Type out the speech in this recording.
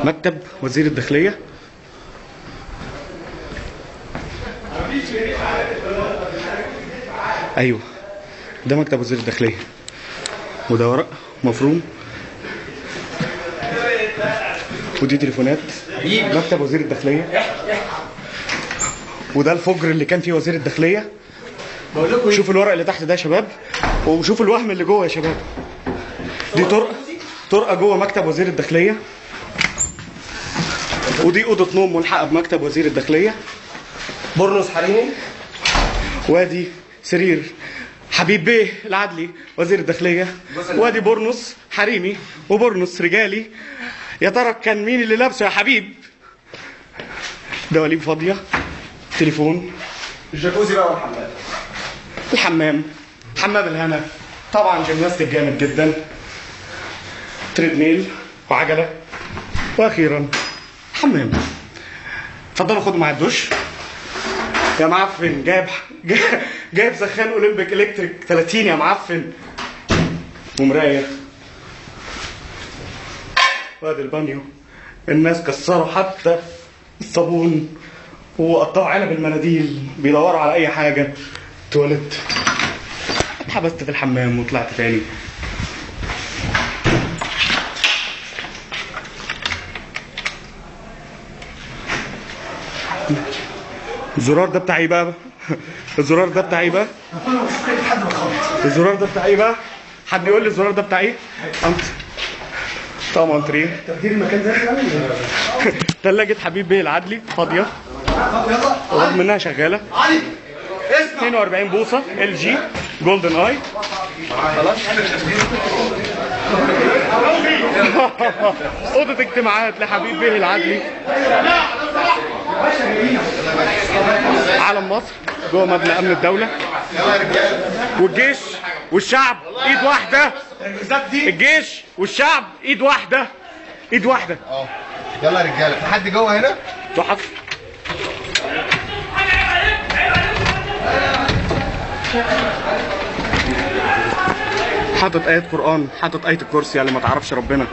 مكتب وزير الداخلية. ايوه ده مكتب وزير الداخلية، وده ورق مفروم، ودي تليفونات. مكتب وزير الداخلية، وده الفجر اللي كان فيه وزير الداخلية. شوفوا الورق اللي تحت ده يا شباب، وشوفوا الوهم اللي جوه يا شباب. دي طرقة جوه مكتب وزير الداخلية، ودي أوضة نوم ملحقة بمكتب وزير الداخلية. برنس حريمي. وادي سرير حبيب بيه العدلي وزير الداخلية، وادي برنس حريمي وبرنس رجالي. يا ترى كان مين اللي لابسه يا حبيب؟ دواليب فاضية، تليفون، الجاكوزي بقى والحمام. الحمام، حمام الهنا طبعا، جيمناستيك جامد جدا، تريدميل وعجلة، واخيرا حمام. اتفضلوا خدوا معايا الدش يا معفن. جايب سخان اولمبيك الكتريك 30 يا معفن، ومرايه. وادي البانيو، الناس كسروا حتى الصابون وقطعوا علب المناديل، بيدوروا على اي حاجه. تواليت، اتحبست في الحمام وطلعت تاني. الزرار ده بتاع ايه بقى؟ الزرار ده بتاع ايه بقى؟ الزرار ده بتاع ايه بقى؟ حد يقول لي الزرار ده بتاع ايه؟ طبعا انتريه. تقدير المكان ده ثلاجة حبيب بيه العدلي فاضية رغم انها شغالة. 42 بوصة ال جي جولدن اي. أوضة اجتماعات لحبيب بيه العدلي. علم مصر جوه مبنى امن الدولة، والجيش والشعب ايد واحدة. الجيش والشعب ايد واحدة، ايد واحدة. يلا يا رجاله، في حد جوه هنا؟ تحف. حاطط آية قرآن، حاطط آية الكرسي اللي ما تعرفش ربنا.